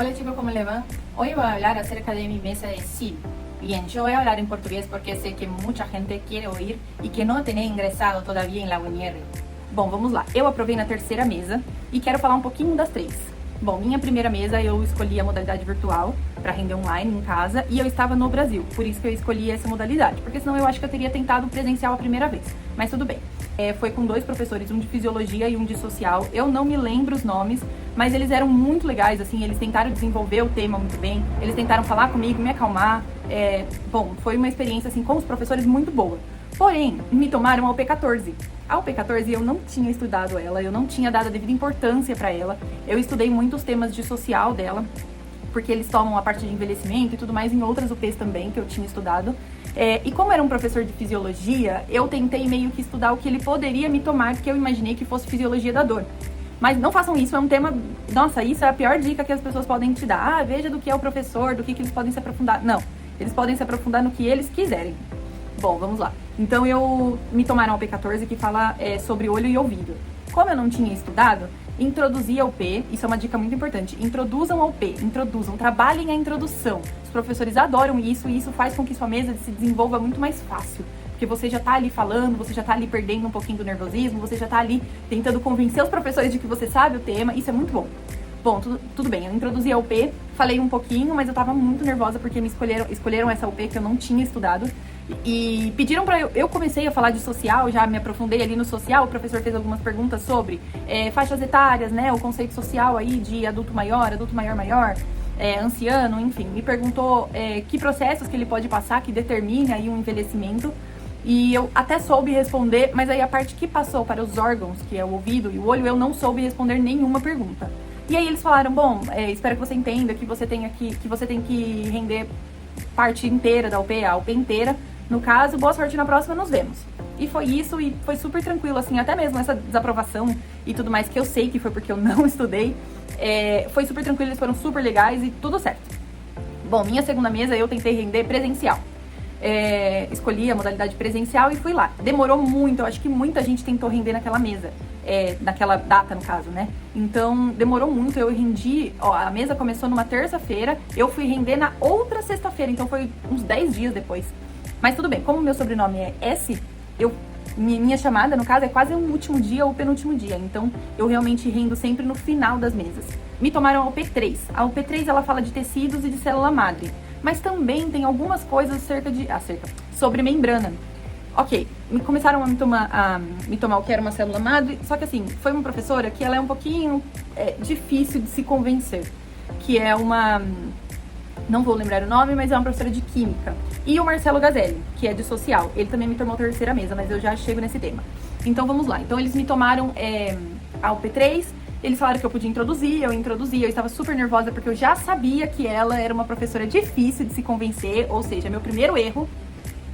Hola chicos, ¿cómo les va? Hoy voy a hablar acerca de mi mesa de sí. Bien, yo voy a hablar en portugués porque sé que muita gente quiere ouvir e que não tem ingressado todavia em La UNR. Bom, vamos lá. Eu aprovei na terceira mesa e quero falar um pouquinho das três. Bom, minha primeira mesa eu escolhi a modalidade virtual para render online em casa e eu estava no Brasil, por isso que eu escolhi essa modalidade, porque senão eu acho que eu teria tentado presencial a primeira vez, mas tudo bem. Foi com dois professores, um de fisiologia e um de social, eu não me lembro os nomes, mas eles eram muito legais, assim, eles tentaram desenvolver o tema muito bem, eles tentaram falar comigo, me acalmar, bom, foi uma experiência, assim, com os professores muito boa. Porém, me tomaram a UP14. A UP14 eu não tinha estudado ela, eu não tinha dado a devida importância para ela. Eu estudei muitos temas de social dela, porque eles tomam a parte de envelhecimento e tudo mais em outras UPs também que eu tinha estudado. E como era um professor de fisiologia, eu tentei meio que estudar o que ele poderia me tomar, que eu imaginei que fosse fisiologia da dor. Mas não façam isso, é um tema... Nossa, isso é a pior dica que as pessoas podem te dar. Ah, veja do que é o professor, do que eles podem se aprofundar. Não, eles podem se aprofundar no que eles quiserem. Bom, vamos lá. Então me tomaram a UP14 que fala sobre olho e ouvido. Como eu não tinha estudado, introduzi a UP, isso é uma dica muito importante, introduzam a UP, trabalhem a introdução. Os professores adoram isso e isso faz com que sua mesa se desenvolva muito mais fácil. Porque você já tá ali falando, você já tá ali perdendo um pouquinho do nervosismo, você já tá ali tentando convencer os professores de que você sabe o tema, isso é muito bom. Bom, tudo bem, eu introduzi a UP, falei um pouquinho, mas eu tava muito nervosa porque escolheram essa UP que eu não tinha estudado. E pediram pra eu comecei a falar de social, já me aprofundei ali no social, o professor fez algumas perguntas sobre faixas etárias, né, o conceito social aí de adulto maior, anciano, enfim, me perguntou que processos que ele pode passar que determine aí um envelhecimento. E eu até soube responder, mas aí a parte que passou para os órgãos, que é o ouvido e o olho, eu não soube responder nenhuma pergunta. E aí eles falaram, bom, espero que você entenda que você tem que render parte inteira da UP, a UP inteira. No caso, boa sorte na próxima, nos vemos. E foi isso, e foi super tranquilo, assim, até mesmo essa desaprovação e tudo mais, que eu sei que foi porque eu não estudei, foi super tranquilo, eles foram super legais e tudo certo. Bom, minha segunda mesa eu tentei render presencial. Escolhi a modalidade presencial e fui lá. Demorou muito, eu acho que muita gente tentou render naquela mesa, naquela data no caso, né? Então demorou muito, eu rendi, a mesa começou numa terça-feira, eu fui render na outra sexta-feira, então foi uns 10 dias depois. Mas tudo bem, como meu sobrenome é S, minha chamada, no caso, é quase o último dia ou o penúltimo dia. Então, eu realmente rendo sempre no final das mesas. Me tomaram a UP3. A UP3, ela fala de tecidos e de célula-madre. Mas também tem algumas coisas sobre membrana. Ok, começaram a me tomar o que era uma célula-madre. Só que assim, foi uma professora que ela é um pouquinho difícil de se convencer. Que é uma... Não vou lembrar o nome, mas é uma professora de química. E o Marcelo Gazelli, que é de social. Ele também me tomou a terceira mesa, mas eu já chego nesse tema. Então vamos lá. Então eles me tomaram a UP3, eles falaram que eu podia introduzir, eu estava super nervosa porque eu já sabia que ela era uma professora difícil de se convencer, ou seja, meu primeiro erro.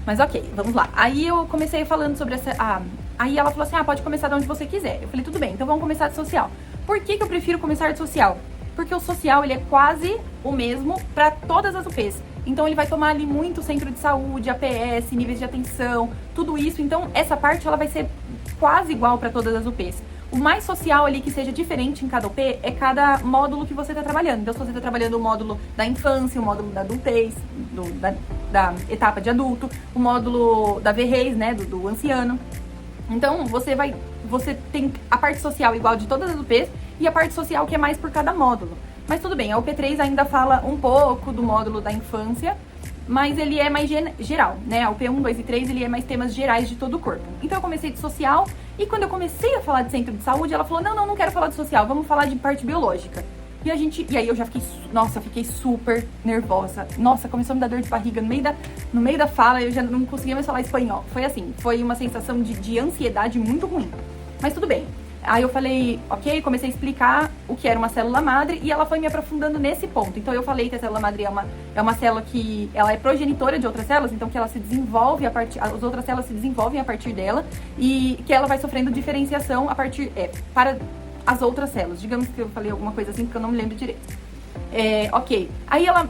Mas ok, vamos lá. Aí eu comecei falando sobre essa... aí ela falou assim, pode começar de onde você quiser. Eu falei, tudo bem, então vamos começar de social. Por que eu prefiro começar de social? Porque o social, ele é quase o mesmo para todas as UPs. Então, ele vai tomar ali muito centro de saúde, APS, níveis de atenção, tudo isso. Então, essa parte, ela vai ser quase igual para todas as UPs. O mais social ali que seja diferente em cada UP é cada módulo que você está trabalhando. Então, se você está trabalhando o módulo da infância, o módulo da adultez, da etapa de adulto, o módulo da vejez, né, do anciano. Então, você tem a parte social igual de todas as UPs e a parte social que é mais por cada módulo. Mas tudo bem, a UP3 ainda fala um pouco do módulo da infância, mas ele é mais geral, né? A UP1, 2 e 3, ele é mais temas gerais de todo o corpo. Então eu comecei de social e quando eu comecei a falar de centro de saúde, ela falou, não quero falar de social, vamos falar de parte biológica. E aí eu já fiquei super nervosa. Nossa, começou a me dar dor de barriga no meio da fala, eu já não conseguia mais falar espanhol. Foi assim, foi uma sensação de ansiedade muito ruim. Mas tudo bem. Aí eu falei, ok, comecei a explicar o que era uma célula-madre e ela foi me aprofundando nesse ponto. Então eu falei que a célula-madre é uma célula que ela é progenitora de outras células, então que ela se desenvolve as outras células se desenvolvem a partir dela e que ela vai sofrendo diferenciação para as outras células. Digamos que eu falei alguma coisa assim, porque eu não me lembro direito. Ok. Aí ela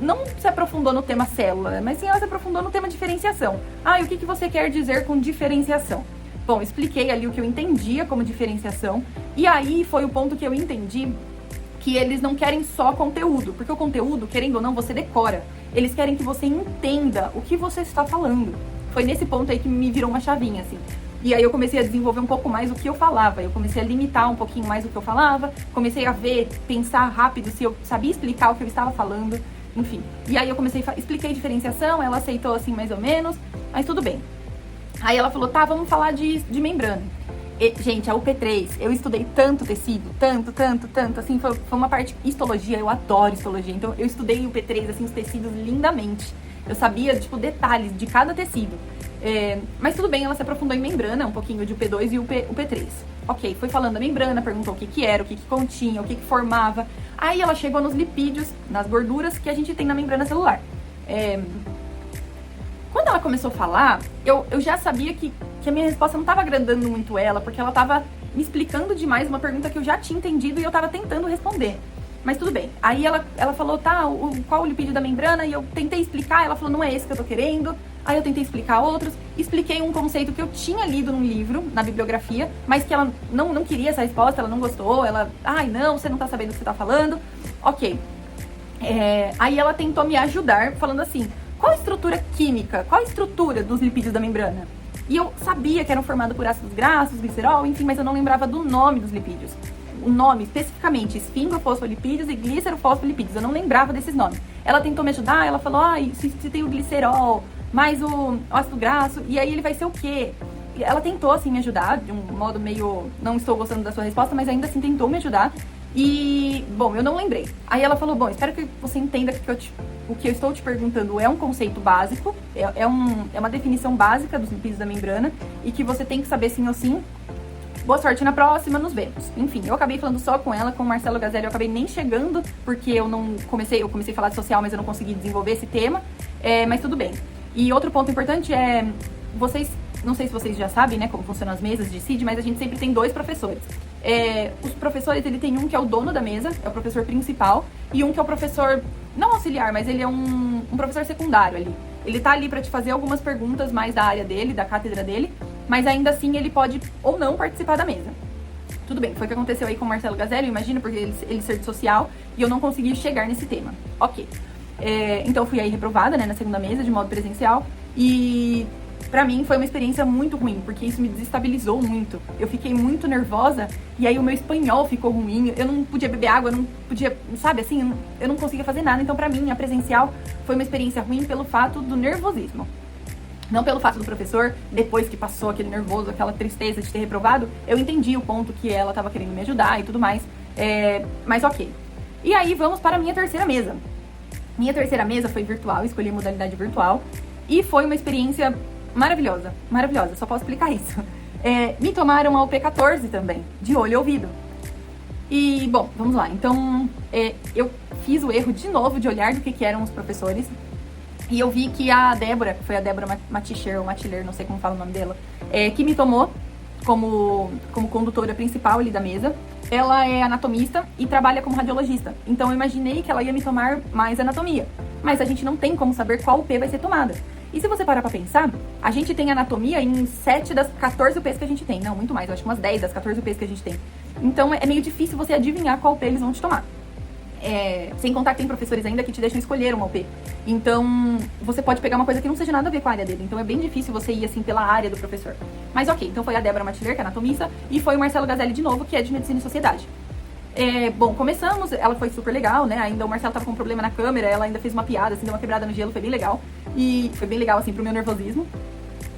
não se aprofundou no tema célula, mas sim ela se aprofundou no tema diferenciação. E o que você quer dizer com diferenciação? Bom, expliquei ali o que eu entendia como diferenciação, e aí foi o ponto que eu entendi que eles não querem só conteúdo, porque o conteúdo, querendo ou não, você decora. Eles querem que você entenda o que você está falando. Foi nesse ponto aí que me virou uma chavinha, assim. E aí eu comecei a desenvolver um pouco mais o que eu falava. Eu comecei a limitar um pouquinho mais o que eu falava. Comecei a ver, pensar rápido se eu sabia explicar o que eu estava falando. Enfim. E aí eu expliquei diferenciação, ela aceitou assim mais ou menos, mas tudo bem. Aí ela falou, tá, vamos falar de membrana. E, gente, a UP3, eu estudei tanto tecido, tanto, assim, foi uma parte, histologia, eu adoro histologia, então eu estudei UP3, assim, os tecidos lindamente. Eu sabia, tipo, detalhes de cada tecido. Mas tudo bem, ela se aprofundou em membrana, um pouquinho de UP2 e UP3. Ok, foi falando da membrana, perguntou o que era, o que continha, o que formava. Aí ela chegou nos lipídios, nas gorduras que a gente tem na membrana celular. Quando ela começou a falar, eu já sabia que a minha resposta não estava agradando muito ela, porque ela estava me explicando demais uma pergunta que eu já tinha entendido e eu estava tentando responder. Mas tudo bem. Aí ela falou, tá, qual o lipídio da membrana? E eu tentei explicar, ela falou, não é esse que eu tô querendo. Aí eu tentei explicar outros. Expliquei um conceito que eu tinha lido num livro, na bibliografia, mas que ela não queria essa resposta, ela não gostou. Ela, ai não, você não tá sabendo o que você tá falando. Ok. Aí ela tentou me ajudar, falando assim, qual a estrutura química, qual a estrutura dos lipídios da membrana? E eu sabia que eram formados por ácidos graxos, glicerol, enfim, mas eu não lembrava do nome dos lipídios. O nome, especificamente, esfingofosfolipídios e glicerofosfolipídios. Eu não lembrava desses nomes. Ela tentou me ajudar, ela falou, se tem o glicerol, mais o ácido graxo, e aí ele vai ser o quê? E ela tentou, assim, me ajudar, de um modo meio, não estou gostando da sua resposta, mas ainda assim tentou me ajudar. E, bom, eu não lembrei. Aí ela falou, bom, espero que você entenda que o que eu estou te perguntando é um conceito básico, é uma definição básica dos lipídios da membrana, e que você tem que saber sim ou sim. Boa sorte na próxima, nos vemos. Enfim, eu acabei falando só com ela, com o Marcelo Gazelli, eu acabei nem chegando, porque eu comecei a falar de social, mas eu não consegui desenvolver esse tema, mas tudo bem. E outro ponto importante é, não sei se vocês já sabem, né, como funcionam as mesas de CID, mas a gente sempre tem 2 professores. Os professores, ele tem um que é o dono da mesa, é o professor principal, e um que é o professor, não auxiliar, mas ele é um professor secundário ali. Ele tá ali pra te fazer algumas perguntas mais da área dele, da cátedra dele, mas ainda assim ele pode ou não participar da mesa. Tudo bem, foi o que aconteceu aí com o Marcelo Gazelli, imagina, porque ele ser de social e eu não consegui chegar nesse tema. Ok. Então fui aí reprovada, né, na segunda mesa, de modo presencial, e pra mim foi uma experiência muito ruim, porque isso me desestabilizou muito. Eu fiquei muito nervosa, e aí o meu espanhol ficou ruim, eu não podia beber água, eu não podia, sabe, assim, eu não conseguia fazer nada. Então pra mim, a presencial foi uma experiência ruim pelo fato do nervosismo. Não pelo fato do professor, depois que passou aquele nervoso, aquela tristeza de ter reprovado, eu entendi o ponto que ela estava querendo me ajudar e tudo mais, mas ok. E aí vamos para a minha terceira mesa. Minha terceira mesa foi virtual, escolhi a modalidade virtual, e foi uma experiência maravilhosa, maravilhosa, só posso explicar isso. Me tomaram a UP14 também, de olho e ouvido. E, bom, vamos lá. Então, eu fiz o erro de novo de olhar do que eram os professores. E eu vi que a Débora, que foi a Débora Maticher, ou Matiler, não sei como fala o nome dela, que me tomou como condutora principal ali da mesa, ela é anatomista e trabalha como radiologista. Então eu imaginei que ela ia me tomar mais anatomia. Mas a gente não tem como saber qual UP vai ser tomada. E se você parar pra pensar, a gente tem anatomia em 7 das 14 UPs que a gente tem. Não, muito mais, eu acho que umas 10 das 14 UPs que a gente tem. Então é meio difícil você adivinhar qual UP eles vão te tomar. Sem contar que tem professores ainda que te deixam escolher uma UP. Então, você pode pegar uma coisa que não seja nada a ver com a área dele. Então, é bem difícil você ir, assim, pela área do professor. Mas, ok. Então, foi a Débora Matiler, que é anatomista, e foi o Marcelo Gazelli, de novo, que é de Medicina e Sociedade. Bom, começamos. Ela foi super legal, né? Ainda o Marcelo tava com um problema na câmera. Ela ainda fez uma piada, assim, deu uma quebrada no gelo. Foi bem legal. E foi bem legal, assim, pro meu nervosismo.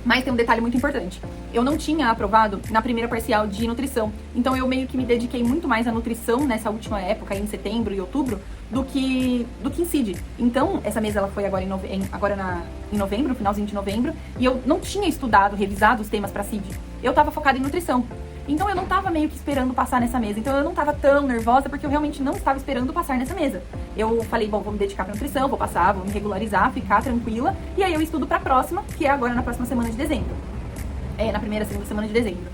Mas tem um detalhe muito importante. Eu não tinha aprovado na primeira parcial de nutrição. Então eu meio que me dediquei muito mais à nutrição nessa última época, em setembro e outubro, do que em CID. Então, essa mesa ela foi agora em novembro, finalzinho de novembro, e eu não tinha estudado, revisado os temas para CID. Eu tava focada em nutrição. Então eu não tava meio que esperando passar nessa mesa. Então eu não tava tão nervosa porque eu realmente não estava esperando passar nessa mesa. Eu falei, bom, vou me dedicar pra nutrição, vou passar, vou me regularizar, ficar tranquila. E aí eu estudo pra próxima, que é agora na próxima semana de dezembro. Na primeira, segunda semana de dezembro.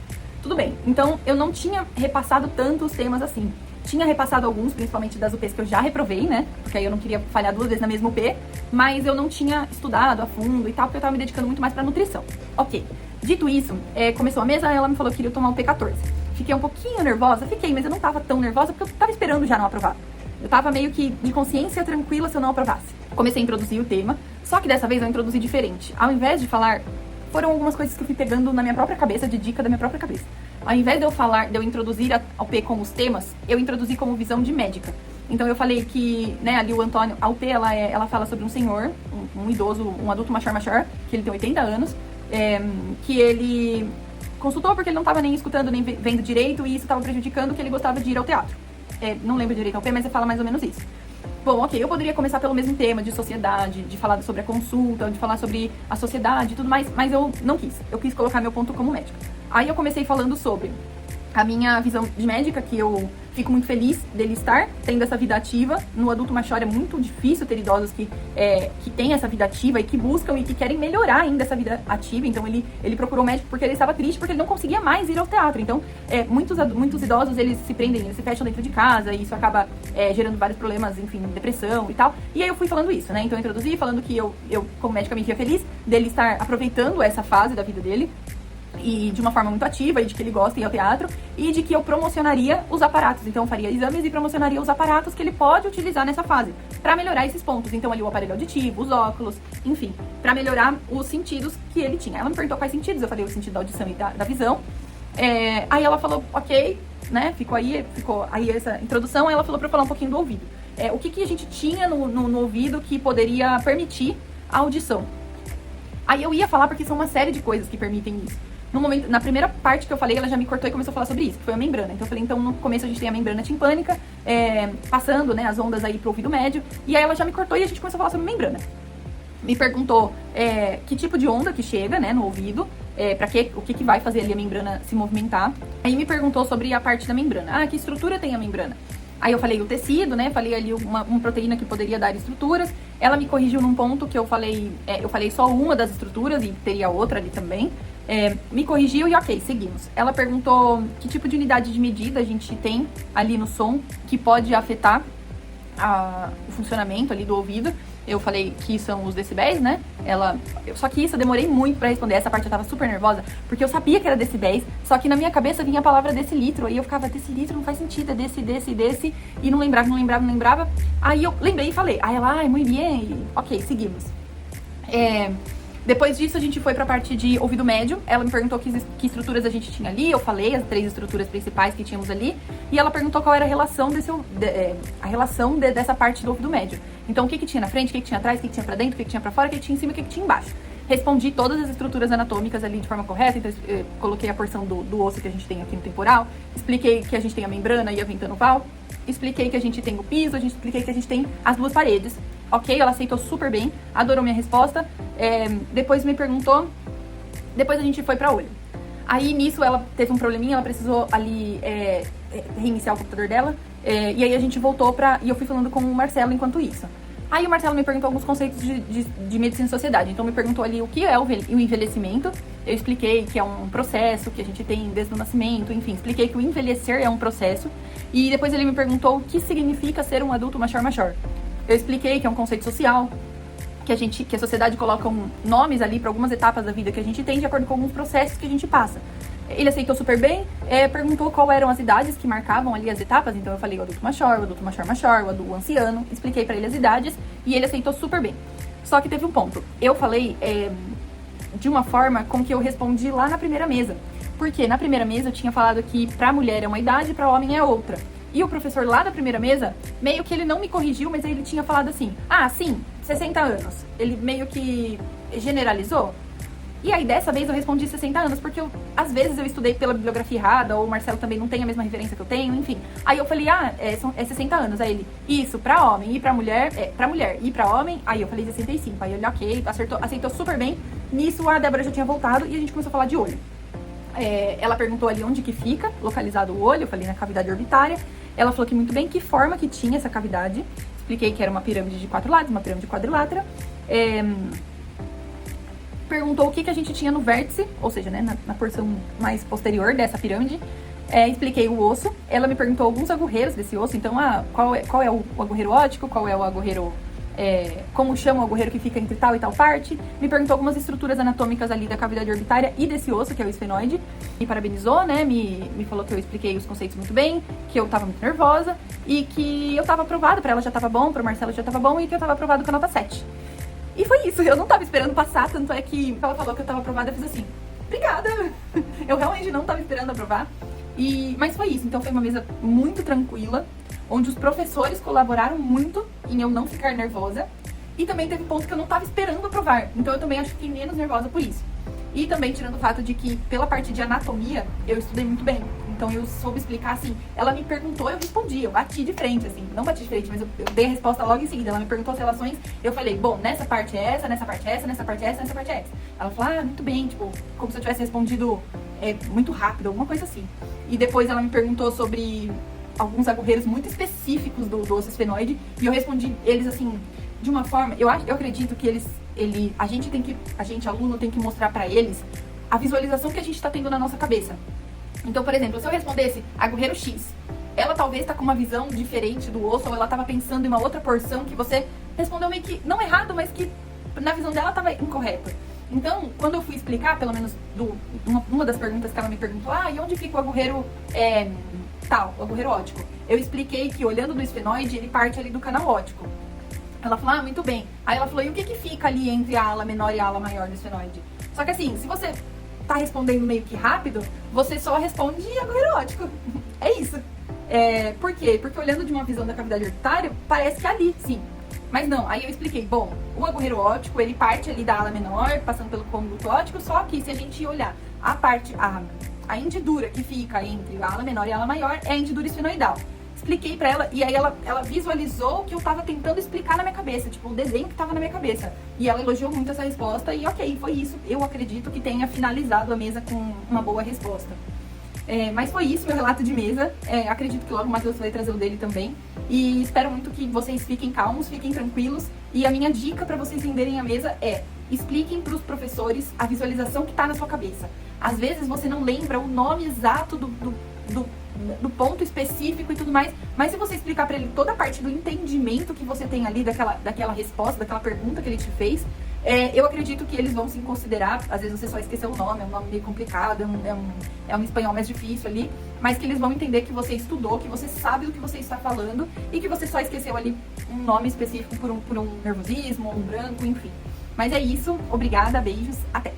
Tudo bem. Então eu não tinha repassado tanto os temas assim. Tinha repassado alguns, principalmente das UPs que eu já reprovei, né? Porque aí eu não queria falhar 2 vezes na mesma UP. Mas eu não tinha estudado a fundo e tal, porque eu tava me dedicando muito mais pra nutrição. Ok. Dito isso, começou a mesa, ela me falou que queria tomar o P14. Fiquei um pouquinho nervosa, fiquei, mas eu não tava tão nervosa porque eu tava esperando já não aprovar. Eu tava meio que de consciência tranquila se eu não aprovasse. Comecei a introduzir o tema, só que dessa vez eu introduzi diferente. Ao invés de falar, foram algumas coisas que eu fui pegando na minha própria cabeça, de dica da minha própria cabeça. Ao invés de eu introduzir a UP como os temas, eu introduzi como visão de médica. Então eu falei que, né, ali o Antônio, a UP, ela fala sobre um senhor, um idoso, um adulto machor, que ele tem 80 anos, que ele consultou porque ele não estava nem escutando, nem vendo direito, e isso estava prejudicando que ele gostava de ir ao teatro. Não lembro direito ao UP, mas ele fala mais ou menos isso. Bom, ok, eu poderia começar pelo mesmo tema de sociedade, de falar sobre a consulta, de falar sobre a sociedade e tudo mais, mas eu não quis. Eu quis colocar meu ponto como médica. Aí eu comecei falando sobre a minha visão de médica, que eu fico muito feliz dele estar tendo essa vida ativa. No adulto machor é muito difícil ter idosos que têm essa vida ativa e que buscam e que querem melhorar ainda essa vida ativa. Então ele procurou o médico porque ele estava triste, porque ele não conseguia mais ir ao teatro. Então muitos idosos, eles se prendem, eles se fecham dentro de casa e isso acaba gerando vários problemas, enfim, depressão e tal. E aí eu fui falando isso, né? Então eu introduzi falando que eu como médica me via feliz dele estar aproveitando essa fase da vida dele e de uma forma muito ativa, e de que ele gosta de ir ao teatro, e de que eu promocionaria os aparatos. Então eu faria exames e promocionaria os aparatos que ele pode utilizar nessa fase, para melhorar esses pontos. Então ali o aparelho auditivo, os óculos, enfim, para melhorar os sentidos que ele tinha. Ela me perguntou quais sentidos, eu falei o sentido da audição e da visão. Aí ela falou, ok, né, ficou aí essa introdução. Aí ela falou para eu falar um pouquinho do ouvido. O que a gente tinha no ouvido que poderia permitir a audição. Aí eu ia falar porque são uma série de coisas que permitem isso. No momento, na primeira parte que eu falei, ela já me cortou e começou a falar sobre isso, que foi a membrana. Então eu falei, então no começo a gente tem a membrana timpânica, passando, né, as ondas aí pro ouvido médio, e aí ela já me cortou e a gente começou a falar sobre membrana. Me perguntou que tipo de onda que chega, né, no ouvido, o que vai fazer ali a membrana se movimentar. Aí me perguntou sobre a parte da membrana. Que estrutura tem a membrana? Aí eu falei o tecido, né, falei ali uma proteína que poderia dar estruturas. Ela me corrigiu num ponto que eu falei só uma das estruturas e teria outra ali também. Me corrigiu e ok, seguimos. Ela perguntou que tipo de unidade de medida a gente tem ali no som que pode afetar o funcionamento ali do ouvido. Eu falei que são os decibéis, né? Só que isso eu demorei muito pra responder. Essa parte eu tava super nervosa, porque eu sabia que era decibéis, só que na minha cabeça vinha a palavra decilitro. Aí eu ficava, decilitro não faz sentido, é desse, e não lembrava. Aí eu lembrei e falei, ela, muito bem, e, ok, seguimos. Depois disso, a gente foi pra parte de ouvido médio. Ela me perguntou que estruturas a gente tinha ali. Eu falei as 3 estruturas principais que tínhamos ali. E ela perguntou qual era a relação dessa parte do ouvido médio. Então, o que tinha na frente, o que tinha atrás, o que tinha pra dentro, o que tinha pra fora, o que tinha em cima e o que tinha embaixo. Respondi todas as estruturas anatômicas ali de forma correta. Então, coloquei a porção do osso que a gente tem aqui no temporal. Expliquei que a gente tem a membrana e a ventana oval. Expliquei que a gente tem o piso. Expliquei que a gente tem as 2 paredes. Ok, ela aceitou super bem, adorou minha resposta. Depois me perguntou, depois a gente foi pra olho. Aí nisso ela teve um probleminha, ela precisou ali reiniciar o computador dela. E aí a gente voltou e eu fui falando com o Marcelo enquanto isso. Aí o Marcelo me perguntou alguns conceitos de medicina e sociedade. Então me perguntou ali o que é o envelhecimento. Eu expliquei que é um processo que a gente tem desde o nascimento, enfim, expliquei que o envelhecer é um processo. E depois ele me perguntou o que significa ser um adulto machor. Eu expliquei que é um conceito social, que a sociedade coloca nomes ali para algumas etapas da vida que a gente tem de acordo com alguns processos que a gente passa. Ele aceitou super bem, perguntou qual eram as idades que marcavam ali as etapas. Então eu falei o adulto machor, o anciano, expliquei para ele as idades e ele aceitou super bem. Só que teve um ponto, eu falei de uma forma com que eu respondi lá na primeira mesa. Porque na primeira mesa eu tinha falado que para mulher é uma idade e para homem é outra. E o professor lá da primeira mesa, meio que ele não me corrigiu, mas ele tinha falado assim, sim, 60 anos. Ele meio que generalizou. E aí dessa vez eu respondi 60 anos, porque às vezes eu estudei pela bibliografia errada, ou o Marcelo também não tem a mesma referência que eu tenho, enfim. Aí eu falei, é 60 anos. Aí ele, isso, pra homem e pra mulher, pra mulher e pra homem. Aí eu falei 65. Aí ele, ok, aceitou super bem. Nisso a Débora já tinha voltado e a gente começou a falar de olho. Ela perguntou ali onde que fica localizado o olho, eu falei na cavidade orbitária. Ela falou que muito bem que forma que tinha essa cavidade. Expliquei que era uma pirâmide de 4 lados, uma pirâmide quadrilátera. Perguntou o que a gente tinha no vértice, ou seja, né, na porção mais posterior dessa pirâmide. Expliquei o osso. Ela me perguntou alguns agorreiros desse osso. Então, qual é o agorreiro óptico, qual é o agorreiro como chama o agulheiro que fica entre tal e tal parte, me perguntou algumas estruturas anatômicas ali da cavidade orbitária e desse osso, que é o esfenoide, me parabenizou, né, me falou que eu expliquei os conceitos muito bem, que eu tava muito nervosa e que eu tava aprovada, pra ela já tava bom, pro Marcelo já tava bom e que eu tava aprovada com a nota 7. E foi isso, eu não tava esperando passar, tanto é que ela falou que eu tava aprovada, eu fiz assim, obrigada, eu realmente não tava esperando aprovar, mas foi isso, então foi uma mesa muito tranquila, onde os professores colaboraram muito em eu não ficar nervosa. E também teve pontos que eu não estava esperando aprovar. Então eu também acho que fiquei menos nervosa por isso. E também tirando o fato de que, pela parte de anatomia, eu estudei muito bem. Então eu soube explicar, assim, ela me perguntou, eu respondi, eu bati de frente, assim. Não bati de frente, mas eu dei a resposta logo em seguida. Ela me perguntou as relações, eu falei, bom, nessa parte é essa, nessa parte é essa, nessa parte é essa, nessa parte é essa. Ela falou, ah, muito bem, tipo, como se eu tivesse respondido muito rápido, alguma coisa assim. E depois ela me perguntou sobre alguns agulheiros muito específicos do osso esfenoide, e eu respondi eles assim, de uma forma, eu acredito que a gente aluno tem que mostrar pra eles a visualização que a gente tá tendo na nossa cabeça. Então, por exemplo, se eu respondesse agulheiro X, ela talvez tá com uma visão diferente do osso, ou ela tava pensando em uma outra porção que você respondeu meio que, não errado, mas que na visão dela tava incorreta. Então, quando eu fui explicar, pelo menos uma das perguntas que ela me perguntou, e onde fica o agulheiro o agulheiro óptico? Eu expliquei que olhando no esfenoide, ele parte ali do canal óptico. Ela falou, muito bem. Aí ela falou, e o que fica ali entre a ala menor e a ala maior do esfenoide? Só que assim, se você tá respondendo meio que rápido, você só responde agulheiro óptico. É isso. Por quê? Porque olhando de uma visão da cavidade orbitária, parece que é ali, sim. Mas não, aí eu expliquei, bom, o agulheiro óptico, ele parte ali da ala menor, passando pelo côndilo óptico, só que se a gente olhar a hendidura que fica entre a ala menor e a ala maior é a hendidura esfenoidal. Expliquei pra ela, e aí ela visualizou o que eu tava tentando explicar na minha cabeça, tipo, o desenho que tava na minha cabeça. E ela elogiou muito essa resposta, e ok, foi isso. Eu acredito que tenha finalizado a mesa com uma boa resposta. Mas foi isso, meu relato de mesa. Acredito que logo o Matheus vai trazer o dele também. E espero muito que vocês fiquem calmos, fiquem tranquilos. E a minha dica pra vocês entenderem a mesa expliquem pros professores a visualização que tá na sua cabeça. Às vezes você não lembra o nome exato do ponto específico e tudo mais, mas se você explicar pra ele toda a parte do entendimento que você tem ali daquela resposta, daquela pergunta que ele te fez, eu acredito que eles vão sim considerar. Às vezes você só esqueceu o nome, é um nome meio complicado, é um espanhol mais difícil ali, mas que eles vão entender que você estudou, que você sabe do que você está falando e que você só esqueceu ali um nome específico por um nervosismo, um branco, enfim. Mas é isso, obrigada, beijos, até!